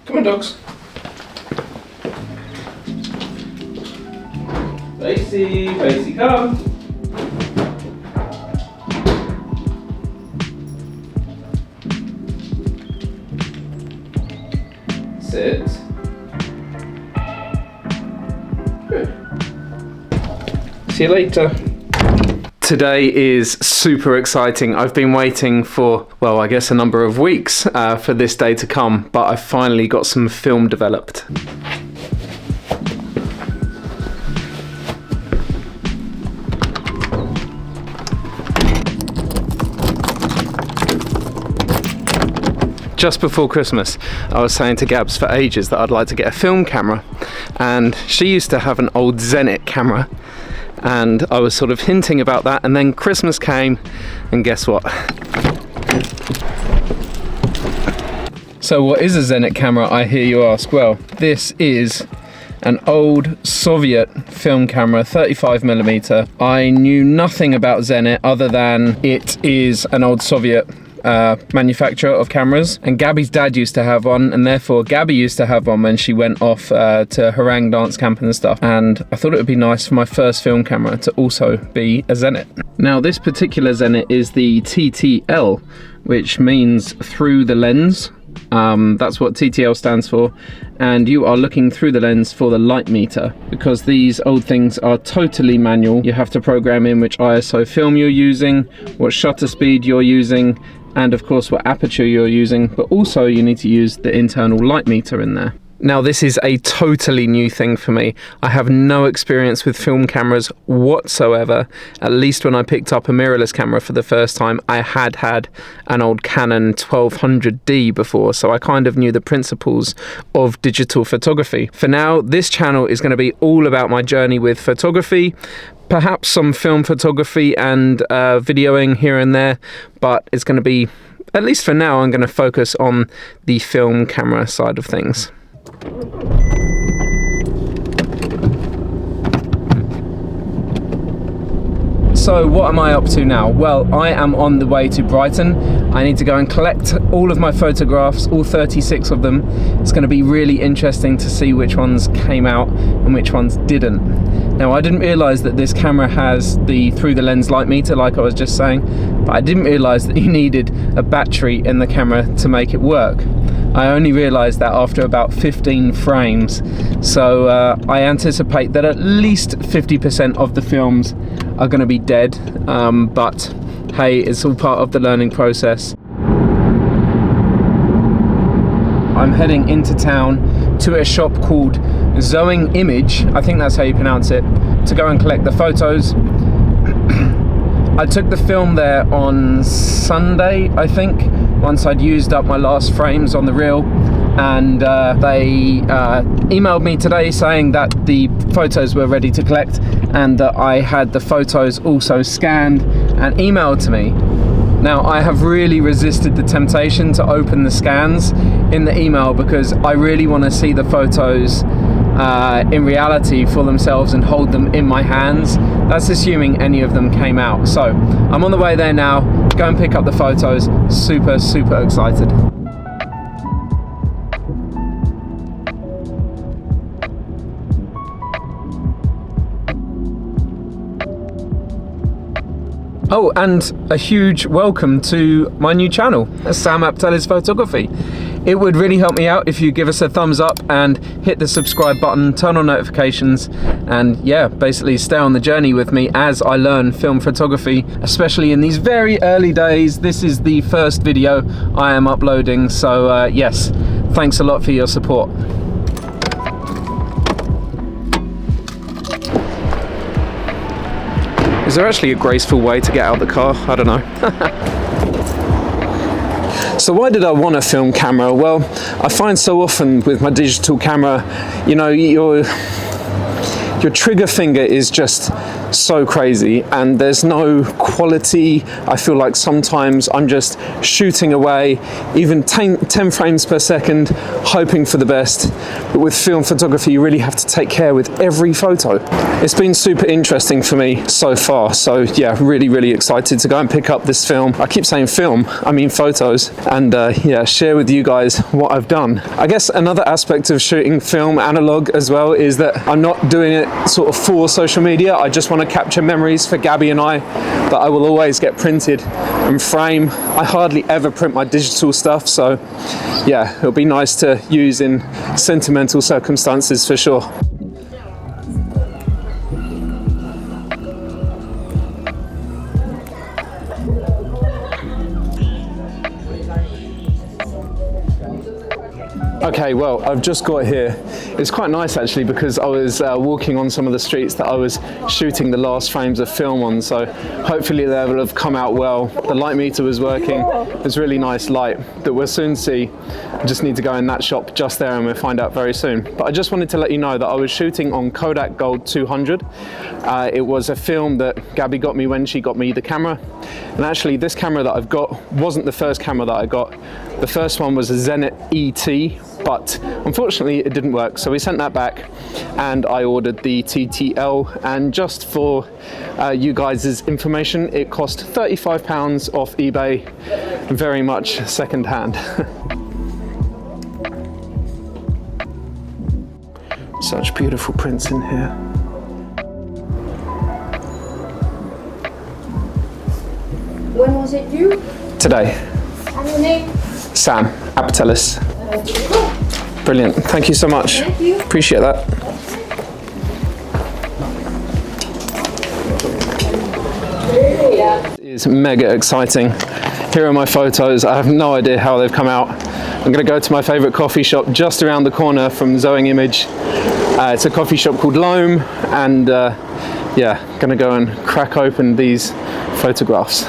Come on, dogs. Facey, come. Sit. Good. See you later. Today is super exciting. I've been waiting for, well, I guess a number of weeks for this day to come, but I've finally got some film developed. Just before Christmas, I was saying to Gabs for ages that I'd like to get a film camera, and she used to have an old Zenit camera, and I was sort of hinting about that, and then Christmas came, and guess what? So what is a Zenit camera, I hear you ask? Well, this is an old Soviet film camera, 35mm. I knew nothing about Zenit other than it is an old Soviet manufacturer of cameras, and Gabby's dad used to have one, and therefore Gabby used to have one when she went off to Harang dance camp and stuff, and I thought it would be nice for my first film camera to also be a Zenit. Now this particular Zenit is the TTL, which means through the lens. That's what TTL stands for, and you are looking through the lens for the light meter, because these old things are totally manual. You have to program in which ISO film you're using, what shutter speed you're using, and of course what aperture you're using, but also you need to use the internal light meter in there. Now this is a totally new thing for me. I have no experience with film cameras whatsoever. At least when I picked up a mirrorless camera for the first time, I had an old Canon 1200D before, so I kind of knew the principles of digital photography. For now, this channel is going to be all about my journey with photography, perhaps some film photography and videoing here and there, but it's going to be, at least for now, I'm going to focus on the film camera side of things. So what am I up to now? Well, I am on the way to Brighton. I need to go and collect all of my photographs, all 36 of them. It's going to be really interesting to see which ones came out and which ones didn't. Now, I didn't realise that this camera has the through the lens light meter, like I was just saying, but I didn't realise that you needed a battery in the camera to make it work. I only realised that after about 15 frames, so I anticipate that at least 50% of the films are going to be dead, but hey, it's all part of the learning process. I'm heading into town to a shop called Zoing Image, I think that's how you pronounce it, to go and collect the photos. I took the film there on Sunday, I think, once I'd used up my last frames on the reel, and they emailed me today saying that the photos were ready to collect and that I had the photos also scanned and emailed to me. Now, I have really resisted the temptation to open the scans in the email because I really want to see the photos in reality for themselves and hold them in my hands. That's assuming any of them came out. So I'm on the way there now, go and pick up the photos. Super excited. Oh, and a huge welcome to my new channel, Sam Aptelis Photography. It would really help me out if you give us a thumbs up and hit the subscribe button, turn on notifications, and yeah, basically stay on the journey with me as I learn film photography, especially in these very early days. This is the first video I am uploading, so yes, thanks a lot for your support. Is there actually a graceful way to get out of the car? I don't know. So why did I want a film camera? Well, I find so often with my digital camera, you know, you're your trigger finger is just so crazy, and there's no quality. I feel like sometimes I'm just shooting away, even 10 frames per second, hoping for the best. But with film photography, you really have to take care with every photo. It's been super interesting for me so far. So yeah, really excited to go and pick up this film. I keep saying film, I mean photos, and yeah, share with you guys what I've done. I guess another aspect of shooting film analog as well is that I'm not doing it sort of for social media. I just want to capture memories for Gabby and I that I will always get printed and frame. I hardly ever print my digital stuff, so yeah, it'll be nice to use in sentimental circumstances for sure. Okay, well, I've just got here. It's quite nice actually, because I was walking on some of the streets that I was shooting the last frames of film on, so hopefully they will have come out well. The light meter was working. It's really nice light that we'll soon see. I just need to go in that shop just there and we'll find out very soon. But I just wanted to let you know that I was shooting on Kodak Gold 200. It was a film that Gabby got me when she got me the camera. And actually this camera that I've got wasn't the first camera that I got. The first one was a Zenit ET, but unfortunately it didn't work, so we sent that back and I ordered the TTL, and just for you guys' information, it cost £35 off eBay, very much second hand. Such beautiful prints in here. When was it due? Today. And your name? Sam Apatelis. Brilliant, thank you so much. Thank you. Appreciate that. It is mega exciting. Here are my photos. I have no idea how they've come out. I'm gonna go to my favorite coffee shop just around the corner from Zoing Image. It's a coffee shop called Loam, and yeah, gonna go and crack open these photographs.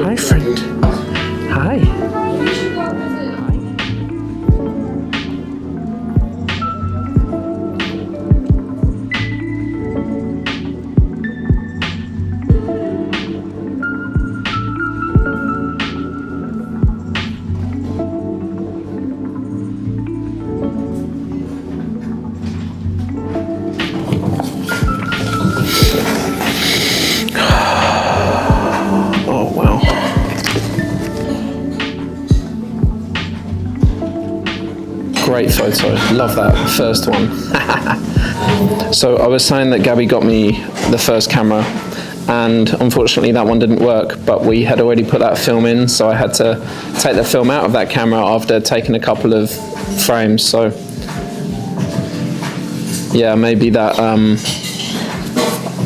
Hi, friend. Hi. Great photo, love that first one. So I was saying that Gabby got me the first camera, and unfortunately that one didn't work, but we had already put that film in, so I had to take the film out of that camera after taking a couple of frames. So yeah, maybe that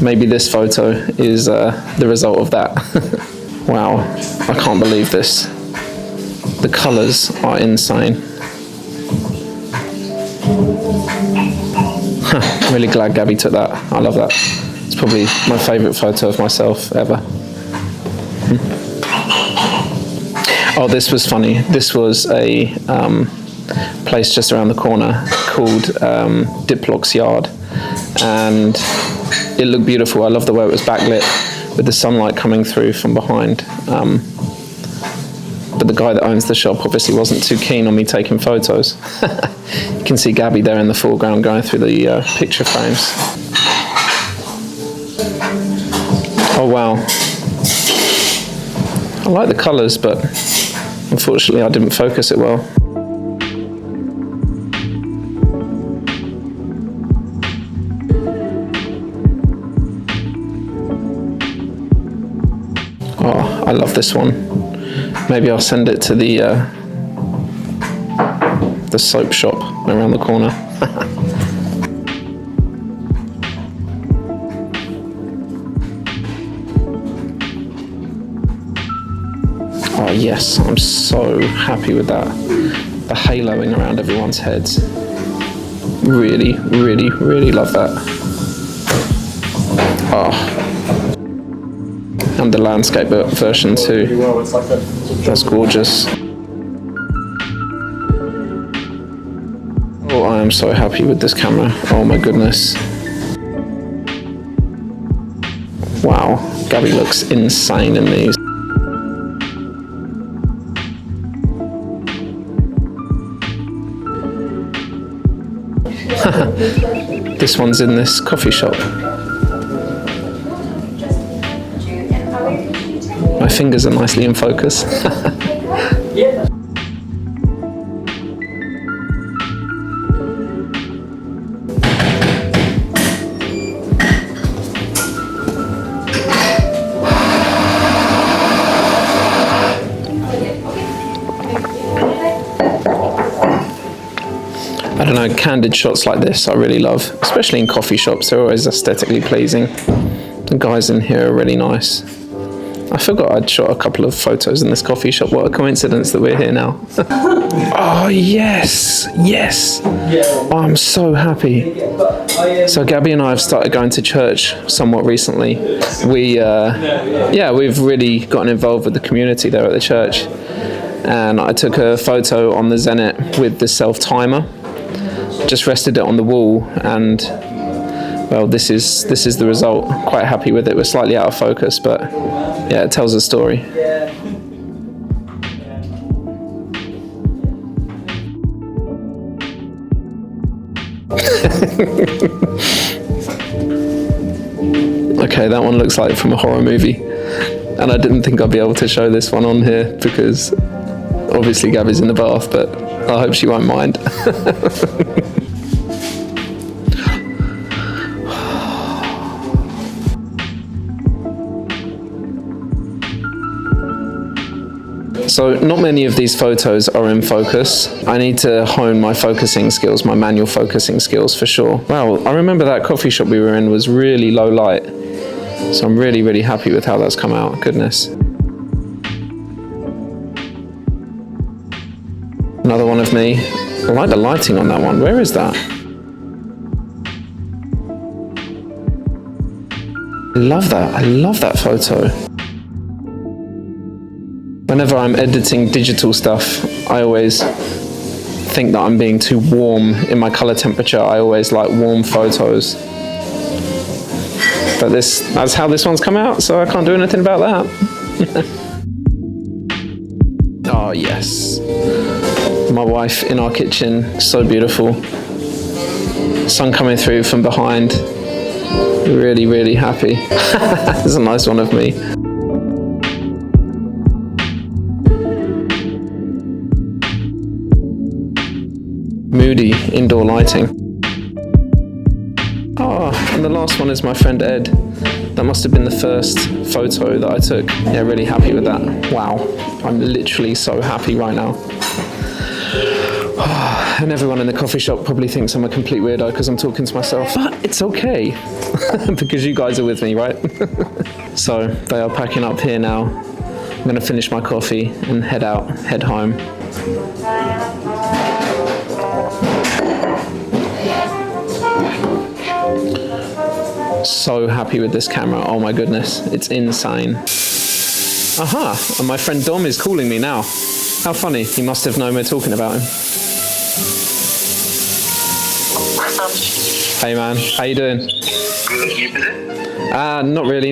maybe this photo is the result of that. Wow, I can't believe this. The colors are insane. I'm really glad Gabby took that. I love that. It's probably my favourite photo of myself ever. Oh, this was funny. This was a place just around the corner called Diplock's Yard, and it looked beautiful. I love the way it was backlit with the sunlight coming through from behind. But the guy that owns the shop obviously wasn't too keen on me taking photos. You can see Gabby there in the foreground going through the picture frames. Oh wow. I like the colours, but unfortunately I didn't focus it well. Oh, I love this one. Maybe I'll send it to the soap shop around the corner. Oh yes, I'm so happy with that. the haloing around everyone's heads. Really, really, really love that. Oh. And the landscape version too. That's gorgeous. Oh, I am so happy with this camera. Oh my goodness. Wow, Gabby looks insane in these. This one's in this coffee shop. My fingers are nicely in focus. I don't know, candid shots like this I really love, especially in coffee shops. They're always aesthetically pleasing. The guys in here are really nice. I forgot I'd shot a couple of photos in this coffee shop. What a coincidence that we're here now. Oh, yes, yes. Oh, I'm so happy. So Gabby and I have started going to church somewhat recently. We've really gotten involved with the community there at the church. And I took a photo on the Zenit with the self-timer. Just rested it on the wall, and well, this is the result. Quite happy with it. We're slightly out of focus, but yeah, it tells a story. Okay, that one looks like from a horror movie, and I didn't think I'd be able to show this one on here because obviously Gabby's in the bath, but I hope she won't mind. So not many of these photos are in focus. I need to hone my focusing skills, my manual focusing skills for sure. Wow, I remember that coffee shop we were in was really low light. So I'm really, really happy with how that's come out. Goodness. Another one of me. I like the lighting on that one. Where is that? I love that. I love that photo. Whenever I'm editing digital stuff, I always think that I'm being too warm in my color temperature. I always like warm photos. But that's how this one's come out, so I can't do anything about that. Oh, yes. My wife in our kitchen, so beautiful. Sun coming through from behind. Really, really happy. It's a nice one of me. Moody indoor lighting. Oh, and the last one is my friend Ed. That must have been the first photo that I took. Yeah, really happy with that. Wow, I'm literally so happy right now. Oh, and everyone in the coffee shop probably thinks I'm a complete weirdo because I'm talking to myself, but it's okay because you guys are with me, right? So they are packing up here now. I'm going to finish my coffee and head home. So happy with this camera. Oh my goodness, it's insane. Aha, and my friend Dom is calling me now. How funny, he must have known we're talking about him. Hey man, how you doing? Good, you busy? Not really.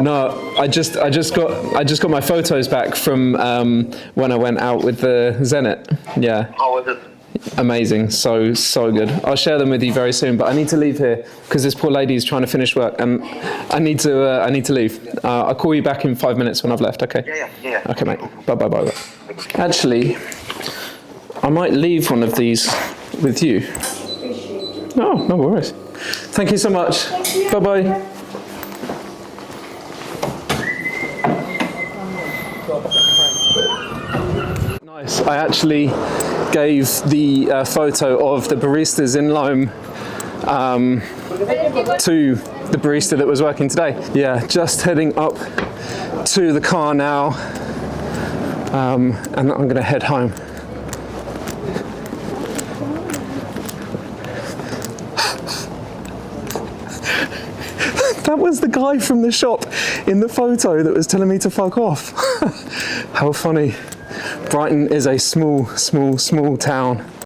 No, I just got my photos back from when I went out with the Zenit. Yeah. How was it? Amazing, so good. I'll share them with you very soon, but I need to leave here because this poor lady is trying to finish work, and I need to leave. I'll call you back in 5 minutes when I've left. Okay. Yeah. Okay, mate. Bye. Actually, I might leave one of these with you. Oh, no worries. Thank you so much. Bye. Nice. I actually gave the photo of the baristas in Loam to the barista that was working today. Yeah, just heading up to the car now, and I'm gonna head home. That was the guy from the shop in the photo that was telling me to fuck off. How funny. Brighton is a small, small, small town.